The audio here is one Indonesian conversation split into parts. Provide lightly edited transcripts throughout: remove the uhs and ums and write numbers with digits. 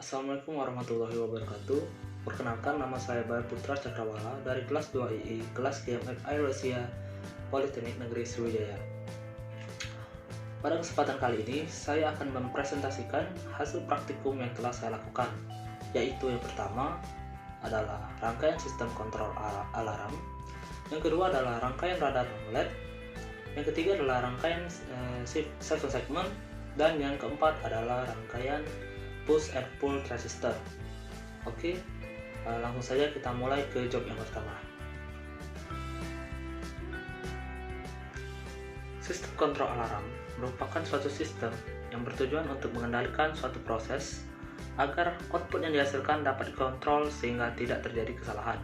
Assalamualaikum warahmatullahi wabarakatuh. Perkenalkan, nama saya Bayu Putra Cakrawala dari kelas 2 II, kelas GMF Aerosia Politeknik Negeri Sriwijaya. Pada kesempatan kali ini, saya akan mempresentasikan hasil praktikum yang telah saya lakukan, yaitu yang pertama adalah rangkaian sistem kontrol alarm, yang kedua adalah rangkaian radar LED, yang ketiga adalah rangkaian 7 segment, dan yang keempat adalah rangkaian push and pull resistor. Oke, langsung saja kita mulai ke job yang pertama. Sistem kontrol alarm merupakan suatu sistem yang bertujuan untuk mengendalikan suatu proses agar output yang dihasilkan dapat dikontrol sehingga tidak terjadi kesalahan.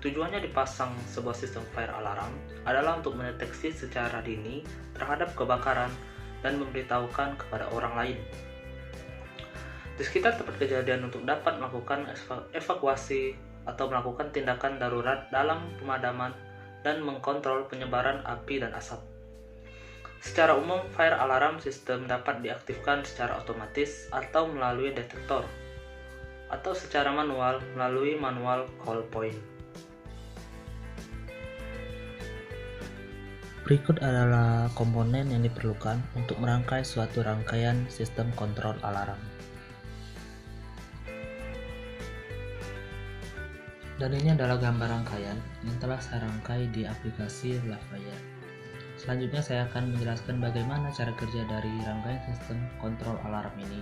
Tujuannya dipasang sebuah sistem fire alarm adalah untuk mendeteksi secara dini terhadap kebakaran dan memberitahukan kepada orang lain di sekitar tempat kejadian untuk dapat melakukan evakuasi atau melakukan tindakan darurat dalam pemadaman dan mengkontrol penyebaran api dan asap. Secara umum, fire alarm system dapat diaktifkan secara otomatis atau melalui detektor, atau secara manual melalui manual call point. Berikut adalah komponen yang diperlukan untuk merangkai suatu rangkaian sistem kontrol alarm. Dan ini adalah gambar rangkaian yang telah saya rangkai di aplikasi Livewire. Selanjutnya saya akan menjelaskan bagaimana cara kerja dari rangkaian sistem kontrol alarm ini.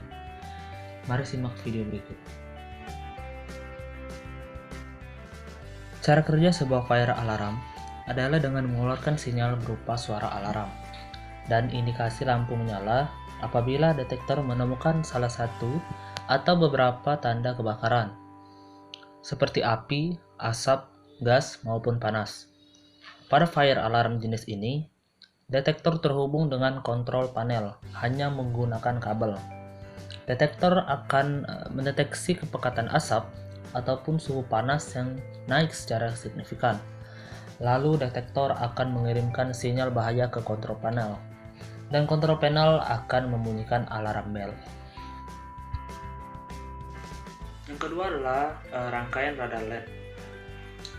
Mari simak video berikut. Cara kerja sebuah fire alarm adalah dengan mengeluarkan sinyal berupa suara alarm dan indikasi lampu menyala apabila detektor menemukan salah satu atau beberapa tanda kebakaran, seperti api, asap, gas, maupun panas. Pada fire alarm jenis ini, detektor terhubung dengan kontrol panel hanya menggunakan kabel. Detektor akan mendeteksi kepekatan asap ataupun suhu panas yang naik secara signifikan. Lalu detektor akan mengirimkan sinyal bahaya ke kontrol panel, dan kontrol panel akan membunyikan alarm bell. Yang kedua adalah rangkaian radar LED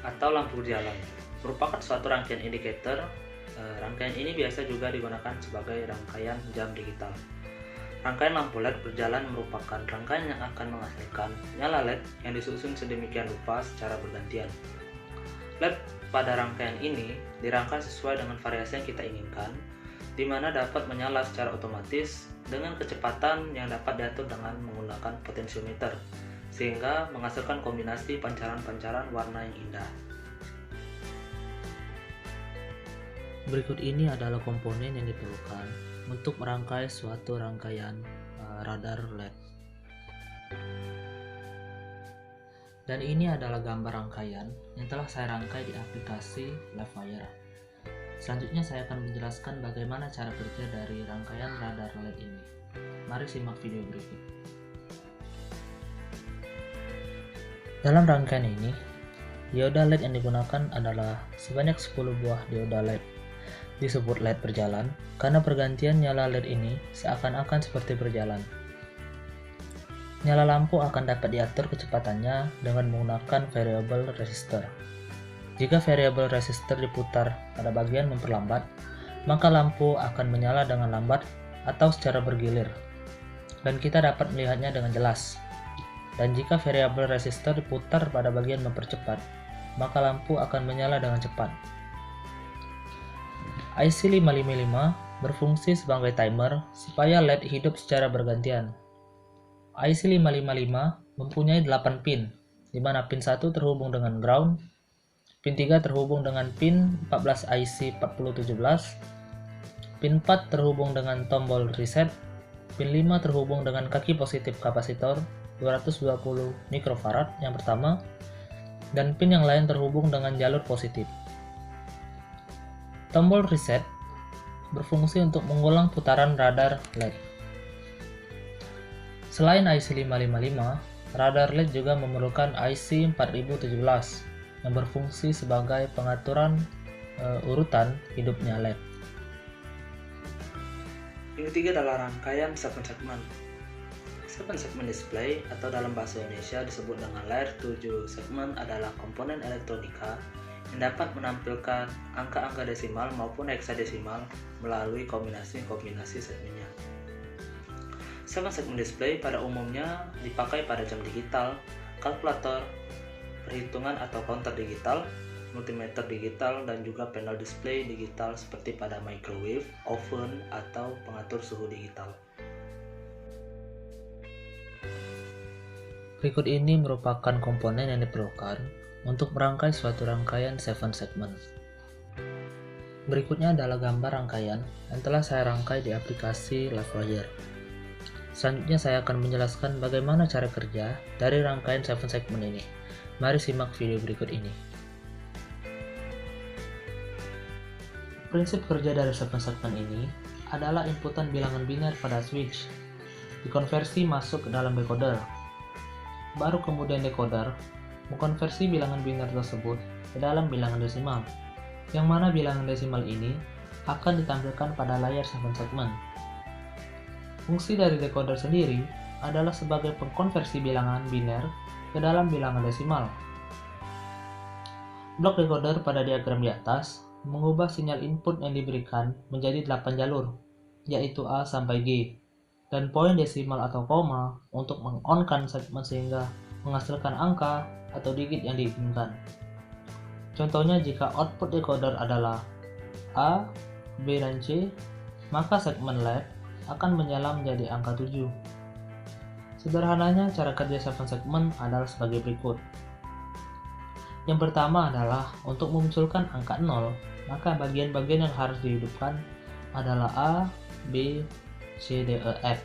atau lampu berjalan. Merupakan suatu rangkaian indikator. Rangkaian ini biasa juga digunakan sebagai rangkaian jam digital. Rangkaian lampu LED berjalan merupakan rangkaian yang akan menghasilkan nyala LED yang disusun sedemikian rupa secara bergantian. LED pada rangkaian ini dirangkai sesuai dengan variasi yang kita inginkan, di mana dapat menyala secara otomatis dengan kecepatan yang dapat diatur dengan menggunakan potensiometer, sehingga menghasilkan kombinasi pancaran-pancaran warna yang indah. Berikut ini adalah komponen yang diperlukan untuk merangkai suatu rangkaian radar LED. Dan ini adalah gambar rangkaian yang telah saya rangkai di aplikasi Livewire. Selanjutnya saya akan menjelaskan bagaimana cara kerja dari rangkaian radar LED ini. Mari simak video berikut. Dalam rangkaian ini, dioda LED yang digunakan adalah sebanyak 10 buah dioda LED. Disebut LED berjalan karena pergantian nyala LED ini seakan-akan seperti berjalan. Nyala lampu akan dapat diatur kecepatannya dengan menggunakan variable resistor. Jika variable resistor diputar pada bagian memperlambat, maka lampu akan menyala dengan lambat atau secara bergilir, dan kita dapat melihatnya dengan jelas. Dan jika variabel resistor diputar pada bagian mempercepat, maka lampu akan menyala dengan cepat. IC 555 berfungsi sebagai timer supaya LED hidup secara bergantian. IC 555 mempunyai 8 pin, di mana pin 1 terhubung dengan ground, pin 3 terhubung dengan pin 14 IC 4017, pin 4 terhubung dengan tombol reset, pin 5 terhubung dengan kaki positif kapasitor 220 mikrofarad yang pertama, dan pin yang lain terhubung dengan jalur positif. Tombol reset berfungsi untuk mengulang putaran radar LED. Selain IC 555, radar LED juga memerlukan IC 4017 yang berfungsi sebagai pengaturan urutan hidupnya LED. Yang ketiga adalah rangkaian segmen. 7 segment display atau dalam bahasa Indonesia disebut dengan layar 7 segmen adalah komponen elektronika yang dapat menampilkan angka-angka desimal maupun heksadesimal melalui kombinasi-kombinasi segmennya. 7 segment display pada umumnya dipakai pada jam digital, kalkulator, perhitungan atau counter digital, multimeter digital, dan juga panel display digital seperti pada microwave, oven, atau pengatur suhu digital. Berikut ini merupakan komponen yang diperlukan untuk merangkai suatu rangkaian 7 segment. Berikutnya adalah gambar rangkaian yang telah saya rangkai di aplikasi LiveWire. Selanjutnya saya akan menjelaskan bagaimana cara kerja dari rangkaian 7 segment ini. Mari simak video berikut ini. Prinsip kerja dari 7 segment ini adalah inputan bilangan biner pada switch, dikonversi masuk ke dalam decoder. Baru kemudian decoder mengkonversi bilangan biner tersebut ke dalam bilangan desimal, yang mana bilangan desimal ini akan ditampilkan pada layar 7 segment. Fungsi dari decoder sendiri adalah sebagai pengkonversi bilangan biner ke dalam bilangan desimal. Blok decoder pada diagram di atas mengubah sinyal input yang diberikan menjadi 8 jalur, yaitu A sampai G, dan poin desimal atau koma untuk meng-on-kan segmen sehingga menghasilkan angka atau digit yang diinginkan. Contohnya, jika output decoder adalah A, B, dan C, maka segmen left akan menyala menjadi angka 7. Sederhananya, cara kerja 7 segment adalah sebagai berikut. Yang pertama adalah untuk memunculkan angka 0, maka bagian-bagian yang harus dihidupkan adalah A, B, C, D, E, F.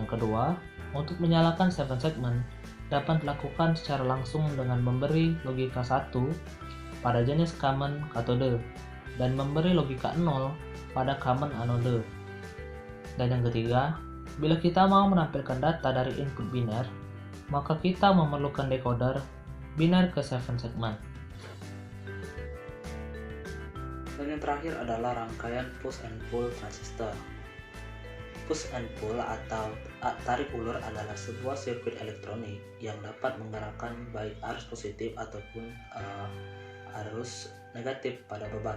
Yang kedua, untuk menyalakan 7 segment dapat dilakukan secara langsung dengan memberi logika 1 pada jenis common katode dan memberi logika 0 pada common anode. Dan yang ketiga, bila kita mau menampilkan data dari input biner, maka kita memerlukan decoder biner ke 7 segment. Dan yang terakhir adalah rangkaian push and pull transistor. Push and pull atau tarik ulur adalah sebuah sirkuit elektronik yang dapat menggerakkan baik arus positif ataupun arus negatif pada beban.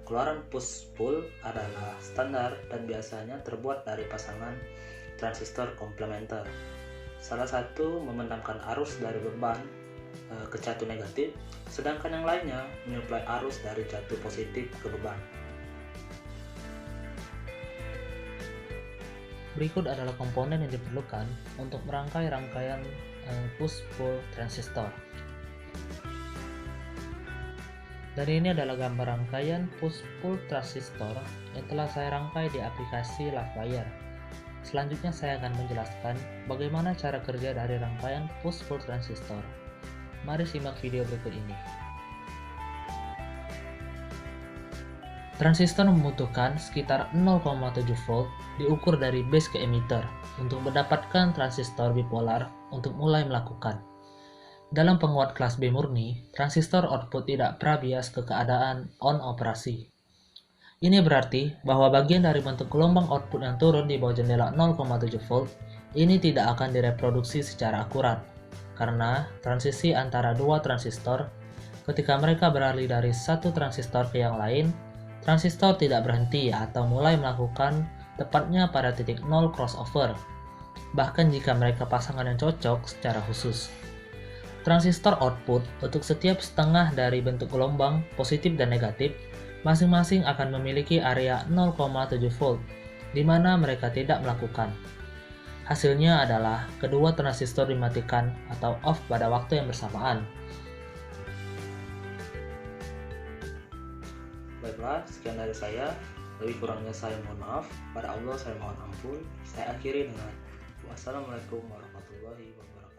Keluaran push-pull adalah standar dan biasanya terbuat dari pasangan transistor komplementer. Salah satu memendamkan arus dari beban ke jatuh negatif, sedangkan yang lainnya menyuplai arus dari jatuh positif ke beban. Berikut adalah komponen yang diperlukan untuk merangkai rangkaian push-pull transistor. Dari ini adalah gambar rangkaian push-pull transistor yang telah saya rangkai di aplikasi LiveWire. Selanjutnya saya akan menjelaskan bagaimana cara kerja dari rangkaian push-pull transistor. Mari simak video berikut ini. Transistor membutuhkan sekitar 0,7 volt diukur dari base ke emitter untuk mendapatkan transistor bipolar untuk mulai melakukan. Dalam penguat kelas B murni, transistor output tidak prabias ke keadaan on operasi. Ini berarti bahwa bagian dari bentuk gelombang output yang turun di bawah jendela 0,7 volt ini tidak akan direproduksi secara akurat, karena transisi antara dua transistor, ketika mereka beralih dari satu transistor ke yang lain, transistor tidak berhenti atau mulai melakukan tepatnya pada titik 0 crossover, bahkan jika mereka pasangan yang cocok secara khusus. Transistor output untuk setiap setengah dari bentuk gelombang positif dan negatif masing-masing akan memiliki area 0,7 volt, di mana mereka tidak melakukan. Hasilnya adalah kedua transistor dimatikan atau off pada waktu yang bersamaan. Baiklah, sekian dari saya. Lebih kurangnya saya mohon maaf. Pada Allah saya mohon ampun. Saya akhiri dengan wassalamualaikum warahmatullahi wabarakatuh.